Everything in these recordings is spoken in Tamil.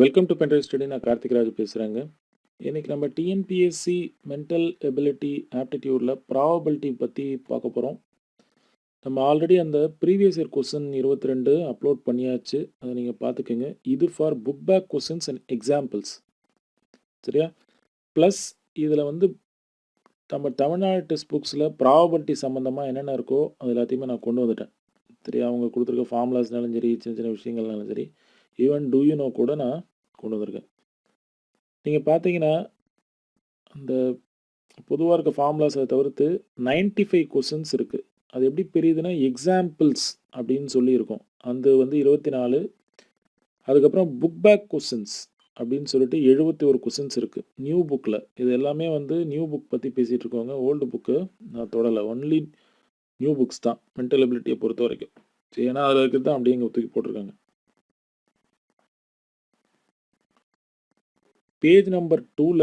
Welcome to pen drive study. நான் கார்த்திக் ராஜ் பேசுகிறேங்க. இன்றைக்கி நம்ம டிஎன்பிஎஸ்சி மென்டல் எபிலிட்டி ஆப்டிடியூடில் ப்ராபபிலிட்டி பற்றி பார்க்க போகிறோம். நம்ம ஆல்ரெடி அந்த ப்ரீவியஸ் இயர் கொஸ்டின் 22 அப்லோட் பண்ணியாச்சு. அதை நீங்கள் பார்த்துக்கோங்க. இது for book back questions and examples, சரியா? ப்ளஸ் இதில் வந்து நம்ம தமிழ்நாடு டெக்ஸ்ட் புக்ஸில் ப்ராபபிலிட்டி சம்மந்தமாக என்னென்ன இருக்கோ அது எல்லாத்தையுமே நான் கொண்டு வந்துட்டேன், சரியா? அவங்க கொடுத்துருக்க ஃபார்முலாஸ்னாலும் சரி, சின்ன சின்ன விஷயங்கள்னாலும் சரி, ஈவன் டூ யூ நோ கூட நான் கொண்டு வந்திருக்கேன். நீங்கள் பார்த்தீங்கன்னா அந்த பொதுவாக இருக்க ஃபார்முலாஸை தவிர்த்து 95 கொஸ்டின்ஸ் இருக்குது. அது எப்படி பெரியதுன்னா எக்ஸாம்பிள்ஸ் அப்படின்னு சொல்லியிருக்கோம். அது வந்து 24. அதுக்கப்புறம் புக் பேக் கொஸ்டின்ஸ் அப்படின்னு சொல்லிட்டு 71 கொஸ்டின்ஸ் இருக்குது நியூ புக்கில். இது எல்லாமே வந்து நியூ புக் பற்றி பேசிகிட்டு இருக்கோங்க. ஓல்டு புக்கு நான் தொடலை. ஒன்லி நியூ புக்ஸ் தான் மென்டல் எபிலிட்டியை பொறுத்த வரைக்கும். சரி, ஏன்னா அதில் இருக்கிறது தான் அப்படியே இங்கே தூக்கி போட்டிருக்காங்க. பேஜ் நம்பர் 2ல்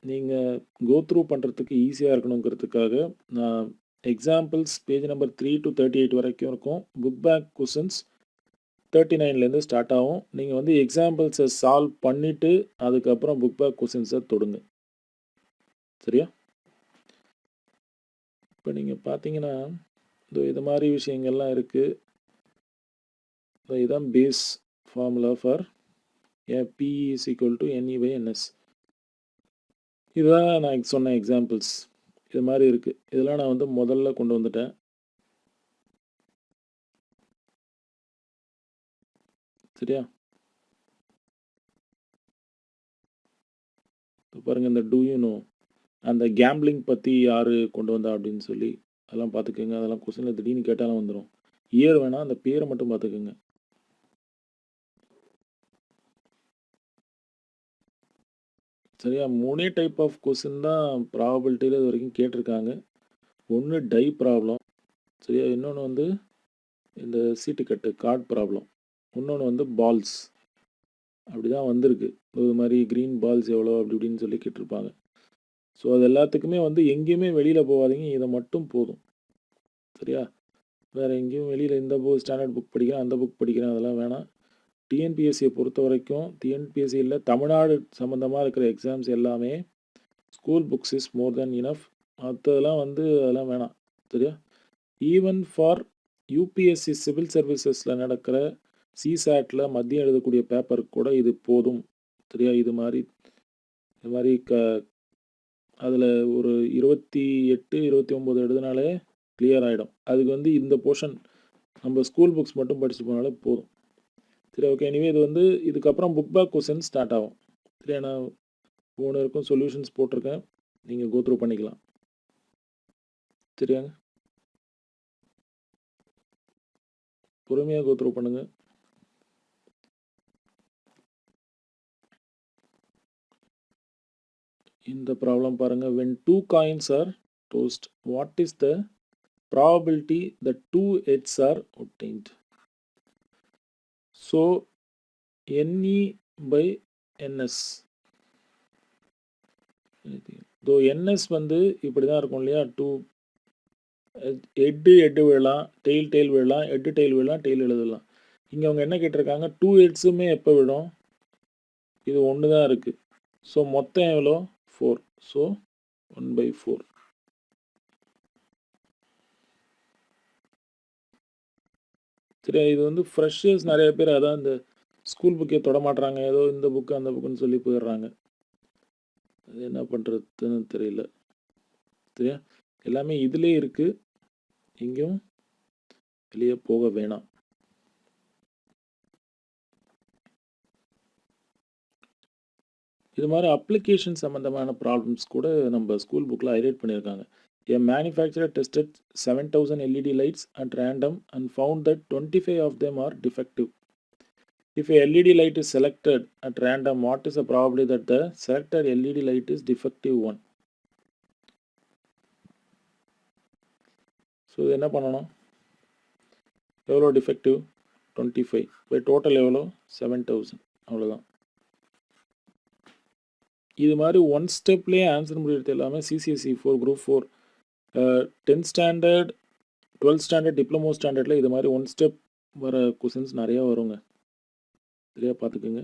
நீங்கள் கோ த்ரூ பண்ணுறதுக்கு ஈஸியாக இருக்கணுங்கிறதுக்காக நான் எக்ஸாம்பிள்ஸ் பேஜ் நம்பர் 3 to 38 வரைக்கும் இருக்கும். புக் பேக் கொஸ்டின்ஸ் 39லேருந்து ஸ்டார்ட் ஆகும். நீங்கள் வந்து எக்ஸாம்பிள்ஸை சால்வ் பண்ணிவிட்டு அதுக்கப்புறம் புக் பேக் கொஸ்டின்ஸை தொடுங்க, சரியா? இப்போ நீங்கள் பார்த்தீங்கன்னா இது மாதிரி விஷயங்கள்லாம் இருக்குது. இதுதான் base formula for P is equal to NE/NS. இதுதான் நான் சொன்ன எக்ஸாம்பிள்ஸ். இது மாதிரி இருக்குது. இதெல்லாம் நான் வந்து முதல்ல கொண்டு வந்துட்டேன், சரியா? இப்போ பாருங்கள், இந்த டூ யூ நோ அந்த கேம்பிளிங் பற்றி யார் கொண்டு வந்தா அப்படின்னு சொல்லி அதெல்லாம் பார்த்துக்கோங்க. அதெல்லாம் கொஸ்டினில் திடீர்னு கேட்டாலும் வந்துடும். இயர் வேணால் அந்த பேரை மட்டும் பார்த்துக்கோங்க. சரியா? 3 டைப் ஆஃப் கொஸ்டின் தான் ப்ராபபிலிட்டியில் இது வரைக்கும் கேட்டிருக்காங்க. ஒன்று டை ப்ராப்ளம், சரியா? இன்னொன்று வந்து இந்த சீட்டு கட்டு கார்டு ப்ராப்ளம். இன்னொன்று வந்து பால்ஸ். அப்படி தான் வந்திருக்கு. இது மாதிரி க்ரீன் பால்ஸ் எவ்வளோ அப்படி இப்படின்னு சொல்லி கேட்டிருப்பாங்க. ஸோ அது எல்லாத்துக்குமே வந்து எங்கேயுமே வெளியில் போகாதீங்க, இதை மட்டும் போதும், சரியா? வேறு எங்கேயும் வெளியில் இந்த ஸ்டாண்டர்ட் புக் படிக்கிறேன், அந்த புக் படிக்கிறேன், அதெல்லாம் வேணாம். டிஎன்பிஎஸ்சியை பொறுத்த வரைக்கும் டிஎன்பிஎஸ்சியில் தமிழ்நாடு சம்மந்தமாக இருக்கிற எக்ஸாம்ஸ் எல்லாமே school books is more then enough. மற்றதெல்லாம் வந்து அதெல்லாம் வேணாம், சரியா? ஈவன் ஃபார் யூபிஎஸ்சி சிவில் சர்வீசஸில் நடக்கிற சிசாட்டில் மதியம் எழுதக்கூடிய பேப்பருக்கு கூட இது போதும், சரியா? இது மாதிரி அதில் ஒரு 28, 29 எழுதினாலே கிளியர் ஆகிடும். அதுக்கு வந்து இந்த போர்ஷன் நம்ம ஸ்கூல் புக்ஸ் மட்டும் படிச்சுட்டு போனாலே போதும், சரி? ஓகே, எனிவே இது வந்து இதுக்கப்புறம் புக் பேக் கொஸ்டின் ஸ்டார்ட் ஆகும், சரியா? நான் ஒன்று இருக்கும் சொல்யூஷன்ஸ் போட்டிருக்கேன், நீங்கள் கோத்ரூ பண்ணிக்கலாம், சரியாங்க? பொறுமையாக கோத்ரூ பண்ணுங்கள். இந்த ப்ராப்ளம் பாருங்கள். when 2 coins are tossed, what is the probability that 2 heads are obtained? So NE/NS. தோ NS வந்து இப்படி தான் இருக்கும் இல்லையா? 2 ஹெட்டு விழலாம், டெயில் விழலாம், டெயில் விழலாம், டெயில் எழுதலாம். இங்கே அவங்க என்ன கேட்டிருக்காங்க? 2 ஹெட்ஸுமே எப்போ விடும்? இது ஒன்று தான் இருக்குது. ஸோ மொத்தம் எவ்வளோ? 4. ஸோ 1/4. சரியா? இது வந்து ஃப்ரெஷர்ஸ் நிறைய பேர் அதான் இந்த ஸ்கூல் புக்கே தொட மாட்டுறாங்க, ஏதோ இந்த புக்கு அந்த புக்குன்னு சொல்லி போயிடுறாங்க. அது என்ன பண்ணுறதுன்னு தெரியல, சரியா? எல்லாமே இதிலே இருக்குது, எங்கேயும் வெளியே போக வேணாம். இது மாதிரி அப்ளிகேஷன் சம்மந்தமான ப்ராப்ளம்ஸ் கூட நம்ம ஸ்கூல் புக்கில் ஹைலைட் பண்ணியிருக்காங்க. A manufacturer tested 7,000 LED lights at random and found that 25 of them are defective. If a LED light is selected at random, what is the probability that the selected LED light is defective one? So இது என்ன பண்ணணும்? எவ்வளோ டிஃபெக்டிவ்? 25. இப்போ டோட்டல் எவ்வளோ? 7,000. அவ்வளோதான். இது மாதிரி ஒன் ஸ்டெப்லேயே ஆன்சர் முடிகிறது எல்லாமே CCSC 4 group 4 10th standard 12th standard diploma ஸ்டாண்டர்டில் இது மாதிரி ஒன் ஸ்டெப் வர கொஸ்டின்ஸ் நிறையா வருங்க, சரியா? பார்த்துக்குங்க.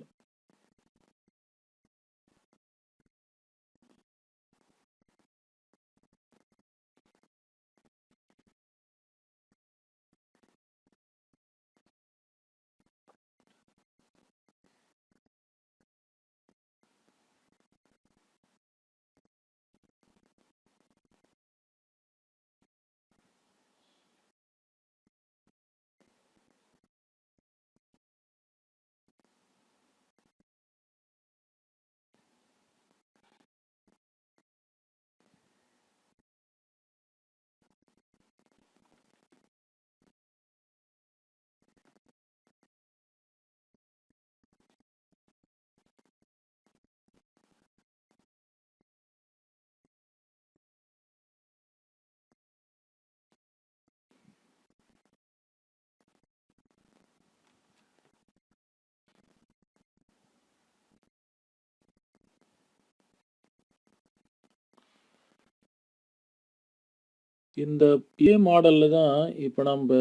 இந்த ஏ மாடலில் தான் இப்போ நம்ம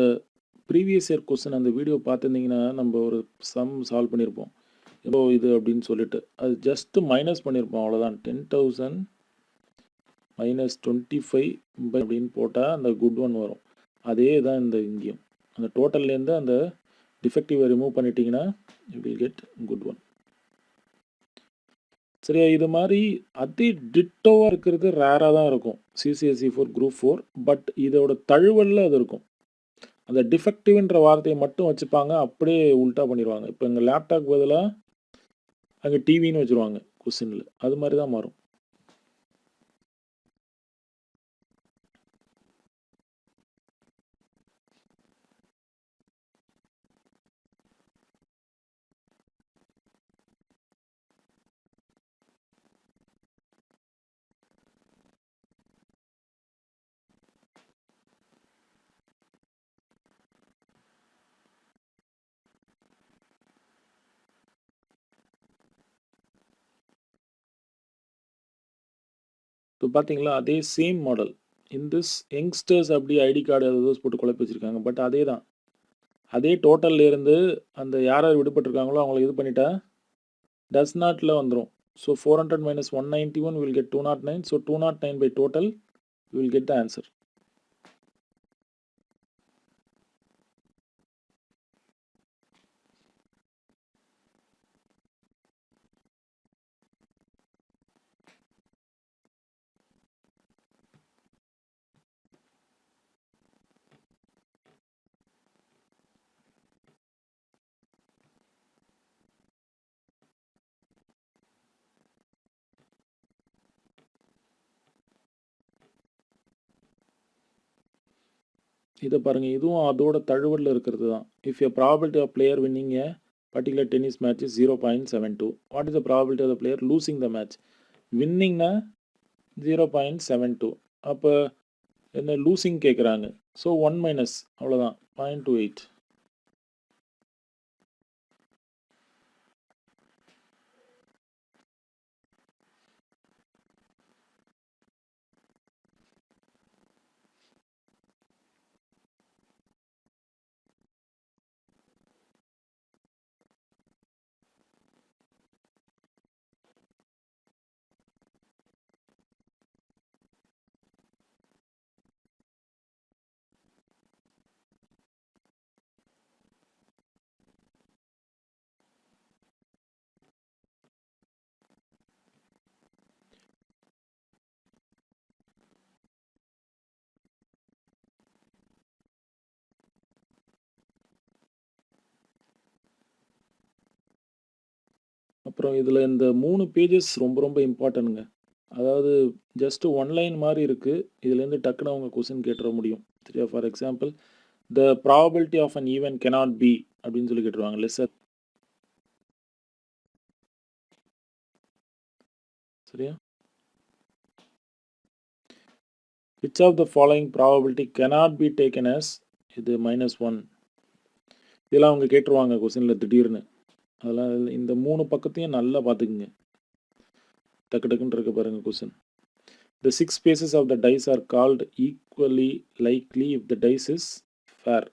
ப்ரீவியஸ் இயர் கொஸ்டின் அந்த வீடியோ பார்த்துருந்தீங்கன்னா நம்ம ஒரு சம் சால்வ் பண்ணியிருப்போம். இப்போ இது அப்படின்னு சொல்லிட்டு அது ஜஸ்ட்டு மைனஸ் பண்ணியிருப்போம், அவ்வளோதான். 10,000 மைனஸ் 25 அப்படின்னு போட்டால் அந்த குட் ஒன் வரும். அதே தான் இந்த இங்கேயும் அந்த டோட்டல்லேருந்து அந்த டிஃபெக்டிவை ரிமூவ் பண்ணிட்டீங்கன்னா you will get good one. சரியா? இது மாதிரி அதே டிட்டோவாக இருக்கிறது ரேராக தான் இருக்கும் சிசிஎஸ்சி ஃபோர் குரூப் 4. பட் இதோட தழுவலில் அது இருக்கும். அந்த டிஃபெக்டிவ்ன்ற வார்த்தையை மட்டும் வச்சுப்பாங்க, அப்படியே உல்ட்டா பண்ணிடுவாங்க. இப்போ எங்கள் லேப்டாப் பதிலாக அங்கே டிவின்னு வச்சுருவாங்க கொஸ்டினில். அது மாதிரி தான் மாறும். இப்போ பார்த்தீங்களா, அதே same model in this youngsters அப்படி ஐடி கார்டு ஏதோ போட்டு குழப்பி வச்சுருக்காங்க. பட் அதே தான், அதே டோட்டல்லேருந்து அந்த யார் யார் விடுபட்டிருக்காங்களோ அவங்கள இது பண்ணிட்டா டஸ் நாட்டில் வந்துடும். So 400 minus 191 will get 209. So 209 by total you will get the answer. இதை பாருங்கள், இதுவும் அதோட தழுவலில் இருக்கிறது தான். If a probability of player winning a particular tennis match is 0.72. What is the probability of the player losing the match? வின்னிங்னா 0.72. அப்போ என்ன லூசிங் கேட்குறாங்க. ஸோ 1 மைனஸ் அவ்வளோதான், 0.28. அப்புறம் இதில் இந்த 3 பேஜஸ் ரொம்ப ரொம்ப இம்பார்ட்டன்ட்டுங்க. அதாவது ஜஸ்ட்டு ஒன் லைன் மாதிரி இருக்குது. இதுலேருந்து டக்குன்னு அவங்க கொஸ்டின் கேட்டுற முடியும். சரியா? For example, the probability of an event cannot be அப்படின்னு சொல்லி கேட்டுருவாங்க. லெஸ்ஸர். சரியா? which of the following probability cannot be taken as இது -1. இதெல்லாம் அவங்க கேட்டுருவாங்க கொஸ்டினில் திடீர்னு. அதெல்லாம் இந்த 3 பக்கத்தையும் நல்லா பார்த்துக்குங்க. டக்கு டக்குன்னு இருக்க பாருங்க question. The 6 faces of the dice are called equally likely if the dice is fair.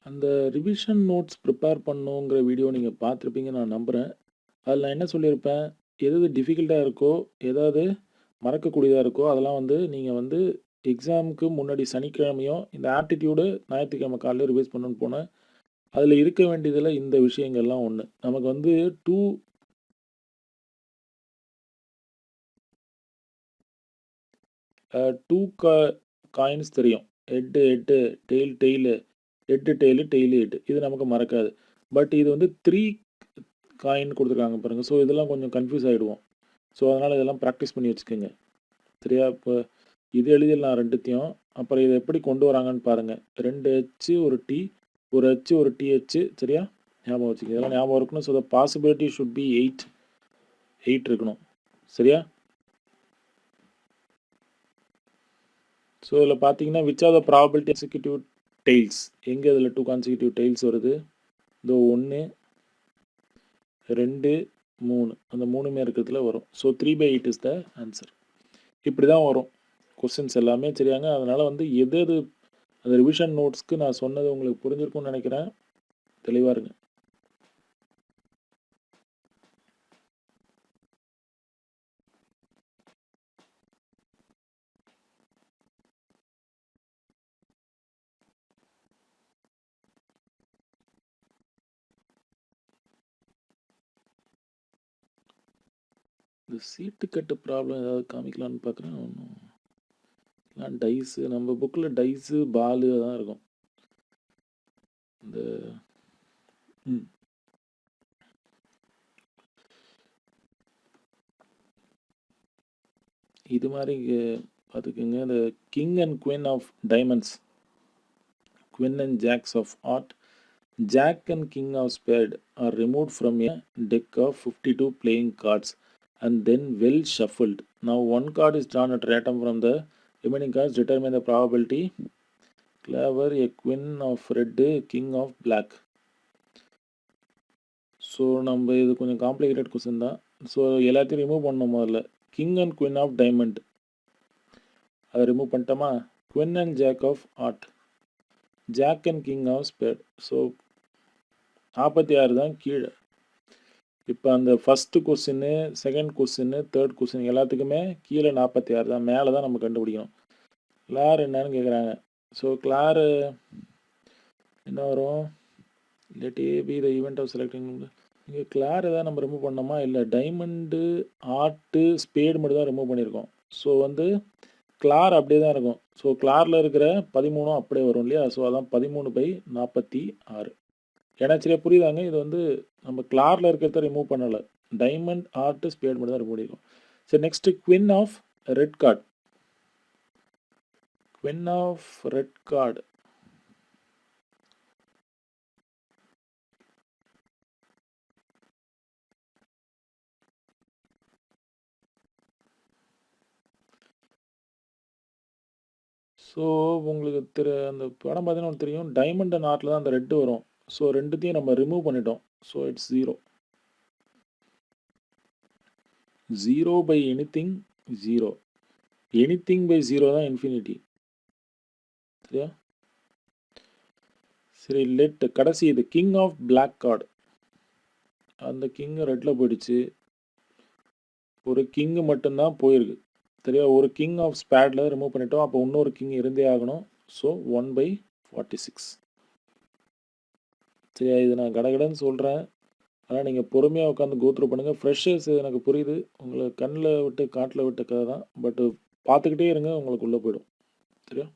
அந்த ரிவிஷன் நோட்ஸ் ப்ரிப்பேர் பண்ணுங்கிற வீடியோ நீங்கள் பார்த்துருப்பீங்கன்னு நான் நம்புகிறேன். அதில் நான் என்ன சொல்லியிருப்பேன், எது டிஃபிகல்ட்டாக இருக்கோ, ஏதாவது மறக்கக்கூடியதாக இருக்கோ அதெல்லாம் வந்து நீங்கள் வந்து எக்ஸாமுக்கு முன்னாடி சனிக்கிழமையும் இந்த ஆப்டிடியூடு ஞாயிற்றுக்கிழமை காலையில் ரிவைஸ் பண்ணணும்னு போனேன். அதில் இருக்க வேண்டியதில் இந்த விஷயங்கள்லாம் ஒன்று. நமக்கு வந்து 2 காயின்ஸ் தெரியும். Head head, tail tail, head tail, tail head. இது நமக்கு மறக்காது. பட் இது வந்து 3 காயின் கொடுத்துருக்காங்க பாருங்கள். ஸோ இதெல்லாம் கொஞ்சம் கன்ஃபியூஸ் ஆகிடுவோம். ஸோ அதனால் இதெல்லாம் ப்ராக்டிஸ் பண்ணி வச்சுக்கோங்க. சரியா? இப்போ இது எழுதிடலாம் ரெண்டுத்தையும். அப்புறம் இதை எப்படி கொண்டு வராங்கன்னு பாருங்கள். 2 H ஒரு T, ஒரு H ஒரு TH. சரியா? ஞாபகம் வச்சுக்கோங்க. இதெல்லாம் ஞாபகம் இருக்கணும். So the possibility should be 8 இருக்கணும். சரியா? ஸோ இதில் பார்த்தீங்கன்னா which are the probability executive tails, எங்கே இதில் 2 கான்சிக்யூட்டிவ் டெய்ல்ஸ் வருது? இதோ 1, 2, 3, அந்த 3மே இருக்கிறதுல வரும். So 3/8 is the answer. இப்படி தான் வரும் கொஸ்டின்ஸ் எல்லாமே. சரியாங்க? அதனால் வந்து எது எது அந்த ரிவிஷன் நோட்ஸ்க்கு நான் சொன்னது உங்களுக்கு புரிஞ்சிருக்கும்னு நினைக்கிறேன். தெளிவாக இருங்க. இந்த சீட்டு கட்டு ப்ராப்ளம் ஏதாவது காமிக்கலான்னு பார்க்குறேன். ஒன்றும் டைஸு, நம்ம புக்கில் டைஸு பாலு தான் இருக்கும். இந்த இது மாதிரி பார்த்துக்குங்க. இந்த king and queen of diamonds, queen and jacks of heart, jack and king of spade are removed from a deck of 52 playing cards and then well shuffled. Now one card is drawn at random from the remaining cards. Determine the probability. Clever, a queen of red, king of black. So நம்ம இது கொஞ்சம் காம்ப்ளிகேட்டட் கொஸ்டின் தான். ஸோ எல்லாத்தையும் ரிமூவ் பண்ணணும். முதல்ல king and queen of diamond அதை ரிமூவ் பண்ணிட்டோமா? Queen and jack of heart, jack and king of spade. So 46 தான் கீழே. இப்போ அந்த ஃபஸ்ட்டு கொஸ்டின்னு, செகண்ட் கொஸ்டின்னு, தேர்ட் கொஸ்டின் எல்லாத்துக்குமே கீழே 46 தான். மேலே தான் நம்ம கண்டுபிடிக்கணும். கிளார் என்னன்னு கேட்குறாங்க. ஸோ கிளாரு என்ன வரும்? Let A be the event of selecting. இங்கே கிளார் எதாவது நம்ம ரிமூவ் பண்ணோமா? இல்லை, டைமண்டு, ஆர்ட்டு, ஸ்பேடு மட்டும் தான் ரிமூவ் பண்ணியிருக்கோம். ஸோ வந்து கிளார் அப்படியே தான் இருக்கும். ஸோ கிளாரில் இருக்கிற 13 அப்படியே வரும் இல்லையா? ஸோ அதான் 13/46. ஏன்னா சரியா புரியுதாங்க? இது வந்து நம்ம கிளாரில் இருக்கிறத ரிமூவ் பண்ணலை. டைமண்ட், ஆர்ட்டு, ஸ்பேட் மட்டும் தான் ரிமூவ் பண்ணியிருக்கோம். சரி, next queen of red card. Queen of red card so உங்களுக்கு அந்த படம் பார்த்தீங்கன்னா தெரியும். டைமண்ட் அண்ட் ஆர்ட்டில் தான் அந்த ரெட்டு வரும். ஸோ ரெண்டுத்தையும் நம்ம ரிமூவ் பண்ணிட்டோம். So it's 0. 0/anything 0. anything/0 தான் இன்ஃபினிட்டி. சரியா? சரி, லெட் கடைசி இது கிங் ஆஃப் பிளாக் கார்டு. அந்த கிங்கு ரெட்டில் போயிடுச்சு. ஒரு கிங்கு மட்டும்தான் போயிருக்கு. சரியா? ஒரு கிங் ஆஃப் ஸ்பேடில் ரிமூவ் பண்ணிட்டோம். அப்போ இன்னொரு கிங் இருந்தே ஆகணும். ஸோ 1/46. சரியா? இது நான் கடகடன்னு சொல்கிறேன். ஆனால் நீங்கள் பொறுமையாக உட்காந்து கோத்ரூ பண்ணுங்கள். ஃப்ரெஷர்ஸ் எனக்கு புரியுது, உங்களை கண்ணில் விட்டு காட்டில் விட்ட கதை தான். பட்டு பார்த்துக்கிட்டே இருங்க, உங்களுக்கு உள்ளே போயிடும். சரியா?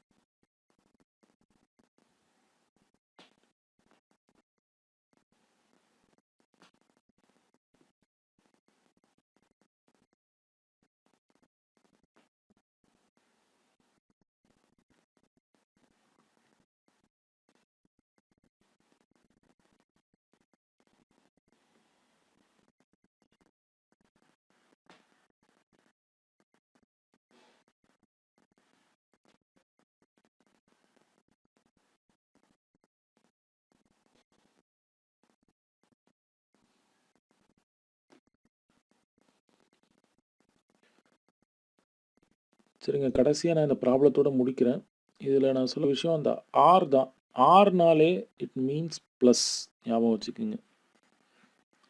சரிங்க, கடைசியாக நான் இந்த ப்ராப்ளத்தோடு முடிக்கிறேன். இதில் நான் சொல்ல விஷயம் அந்த ஆர் தான். ஆர்னாலே இட் மீன்ஸ் ப்ளஸ். ஞாபகம் வச்சுக்கோங்க.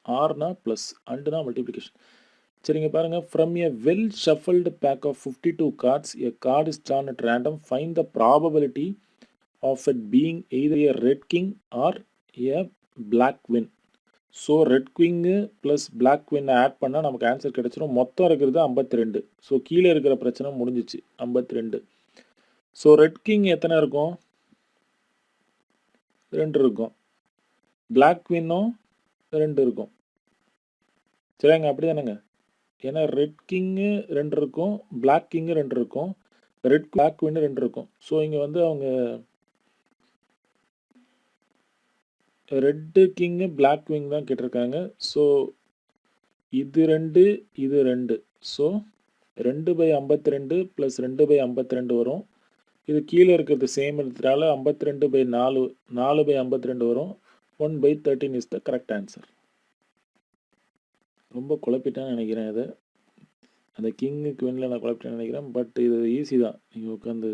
ஆர்னா ப்ளஸ், அண்டுனா மல்டிப்ளிகேஷன். சரிங்க பாருங்கள். From a well shuffled pack of 52 cards, a card is drawn at random. Find the probability of it being either a red king or a black queen. So red queen plus black queen add பண்ணால் நமக்கு ஆன்சர் கிடச்சிரும். மொத்தம் இருக்கிறது 52. ஸோ கீழே இருக்கிற பிரச்சனை முடிஞ்சிச்சு. 52. ஸோ ரெட் கிங் எத்தனை இருக்கும்? 2 இருக்கும். பிளாக் குவின்னும் 2 இருக்கும். சரிங்க, அப்படி தானேங்க? ஏன்னா ரெட் கிங்கு 2 இருக்கும், பிளாக் கிங்கு 2 இருக்கும், ரெட் பிளாக் குயின் 2 இருக்கும். ஸோ இங்கே வந்து அவங்க ரெட்டு கிங்கு பிளாக் குயின் தான் கேட்டிருக்காங்க. ஸோ இது 2 இது 2. ஸோ 2/52 ப்ளஸ் 2/52 வரும். இது கீழே இருக்கிறது சேம் இருக்கிறதால 52/4 4/52 வரும். 1/13 இஸ் த கரெக்ட் ஆன்சர். ரொம்ப குழப்பிட்டேன்னு நினைக்கிறேன் இதை. அந்த கிங்கு குவினில் நான் குழப்பிட்டேன்னு நினைக்கிறேன். பட் இது ஈஸி தான், நீங்கள் உட்காந்து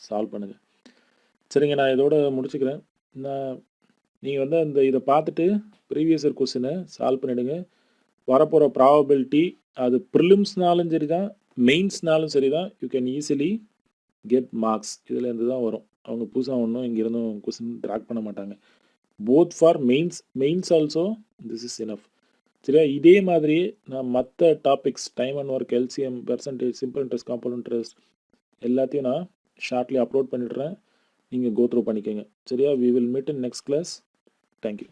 சால்வ் பண்ணுங்கள். சரிங்க, நான் இதோட முடிச்சுக்கிறேன். நீங்கள் வந்து அந்த இதை பார்த்துட்டு ப்ரீவியஸ் இயர் கொஸ்டினை சால்வ் பண்ணிவிடுங்க. வரப்போகிற ப்ராபபிலிட்டி அது ப்ரிலிம்ஸ்னாலும் சரி தான், மெயின்ஸ்னாலும் சரி தான், you can easily get marks. இதுலேருந்து தான் வரும். அவங்க புதுசாக ஒன்றும் இங்கேருந்தும் கொஸ்டின் ட்ராக் பண்ண மாட்டாங்க. Both for mains also this is enough. சரியா? இதே மாதிரியே நான் மற்ற topics time and work, LCM, percentage, simple interest, compound interest எல்லாத்தையும் நான் ஷார்ட்லி அப்லோட் பண்ணிடுறேன். நீங்கள் கோ த்ரூ பண்ணிக்கோங்க. சரியா? We will meet in next class. Thank you.